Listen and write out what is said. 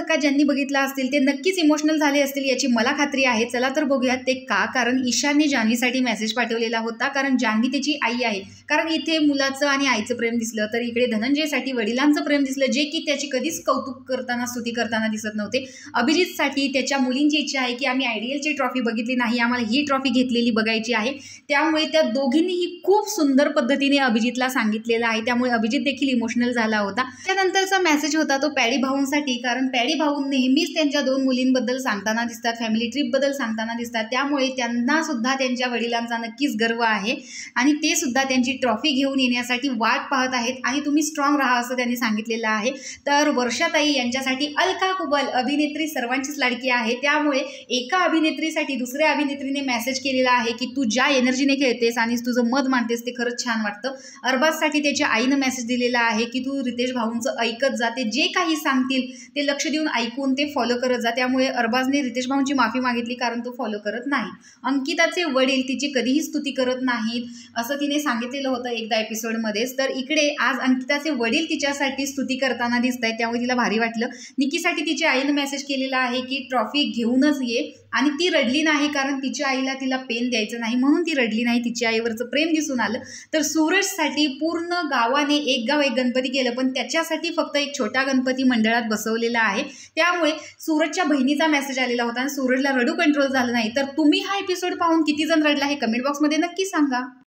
धक्का ज्यांनी बघितला असतील ते नक्कीच इमोशनल झाले असतील याची मला खात्री आहे. चला तर बघूयात ते का. कारण ईशानने जान्हवीसाठी मेसेज पाठवलेला होता, कारण जान्हवी त्याची आई आहे. कारण इथे मुलाचं आणि आईचं प्रेम दिसलं, तर इकडे धनंजयसाठी वडिलांचं प्रेम दिसलं, जे की त्याची कधीच कौतुक करताना स्तुती करताना दिसत नव्हते. अभिजितसाठी त्याच्या मुलींची इच्छा आहे की आम्ही आयडीएलची ट्रॉफी बघितली नाही, आम्हाला ही ट्रॉफी घेतलेली बघायची आहे. त्यामुळे त्या दोघींनीही खूप सुंदर पद्धतीने अभिजितला सांगितलेलं आहे. त्यामुळे अभिजित देखील इमोशनल झाला होता. त्यानंतरचा मेसेज होता तो पॅडी भाऊंसाठी, कारण पॅडी भाऊ नेहमीच त्यांच्या दोन मुलींबद्दल सांगताना दिसतात, फॅमिली ट्रिपबद्दल सांगताना दिसतात. त्यामुळे त्यांना सुद्धा त्यांच्या वडिलांचा नक्कीच गर्व आहे आणि ते सुद्धा त्यांची ट्रॉफी घेऊन येण्यासाठी वाट पाहत आहेत आणि तुम्ही स्ट्रॉंग राहा असं त्यांनी सांगितलेलं आहे. तर वर्षाताई यांच्यासाठी अलका कुबल अभिनेत्री सर्वांचीच लाडकी आहे. त्यामुळे एका अभिनेत्रीसाठी दुसऱ्या अभिनेत्रीने मेसेज केलेला आहे की तू ज्या एनर्जीने खेळतेस आणि तुझं मत मांडतेस ते खरंच छान वाटतं. अरबाजसाठी त्याच्या आईनं मेसेज दिलेला आहे की तू रितेश भाऊंचं ऐकत जाते, जे काही सांगतील ते लक्ष देऊन ऐकून ते फॉलो करत जा. त्यामुळे अरबाजने रितेश भाऊंची माफी मागितली, कारण तो फॉलो करत नाही. अंकिताचे वडील तिची कधीही स्तुती करत नाहीत असं तिने सांगितलेलं होतं एकदा एपिसोडमध्येच. तर इकडे आज अंकिताचे वडील तिच्यासाठी स्तुती करताना दिसत आहेत, त्यामुळे तिला भारी वाटलं. निकीसाठी तिच्या आईनं मेसेज केलेला आहे की ट्रॉफी घेऊनच ये, आणि ती रडली नाही कारण तिच्या आईला तिला पेन द्यायचं नाही म्हणून ती रडली नाही. तिच्या आईवरचं प्रेम दिसून आलं. तर सूरजसाठी पूर्ण गावाने एक गाव एक गणपती केलं, पण त्याच्यासाठी फक्त एक छोटा गणपती मंडळात बसवलेला आहे. त्यामुळे सूरजच्या बहिणीचा मेसेज आलेला होता आणि सूरजला रडू कंट्रोल झालं नाही. तर तुम्ही हा एपिसोड पाहून किती जण रडला हे कमेंट बॉक्समध्ये नक्की सांगा.